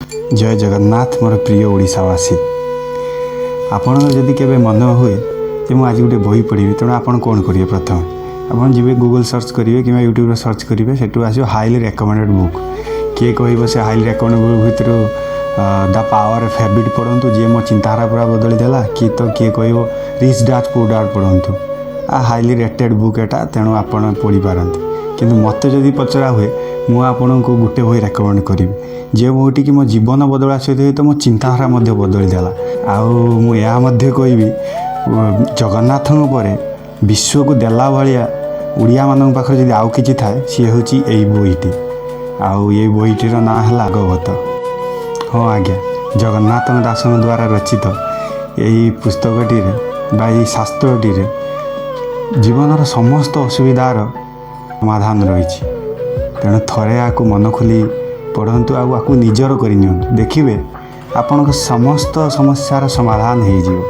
जय जगन्नाथ मोर प्रिय ओडिशावासी आपण जदि केबे मन हुए कि मुझे आज गोटे बही पढ़ी तेणु आप कौन करेंगे प्रथम आप जी गूगल सर्च करेंगे कि यूट्यूब सर्च करेंगे सेठू आस हाईली रेकमेंडेड बुक किए कह से हाईली रेकमेंडेड बुक भितर द पावर ऑफ हैबिट पढ़ु जी मो चिंताधारा पूरा बदली देला कि तो किए कह रिच डैड पुअर डैड पढ़ु आ हाईली रेटेड बुक एटा तेणु आप पढ़ी पारती किंतु मत जदि पचरा हुए मु आपन को गोटे बही रेकमेंड करी जे बहीटी कि मो जीवन बदला सहित मो चिंताधारा बदली देला कहबी जगन्नाथ विश्व को देला भाया ओडिया मान पाखे जब आउ कि थाए सी हूँ यही बहीटी आउ ये बहीटीर ना है भागवत। हाँ आज्ञा जगन्नाथ दासन द्वारा रचित यही पुस्तकटी यही शास्त्रटी जीवन समस्त असुविधार समाधान रही तेणु थरे आपको मन खोली पढ़ंतु आपको निजर कर देखिए आपण समस्त समस्यार समाधान हो।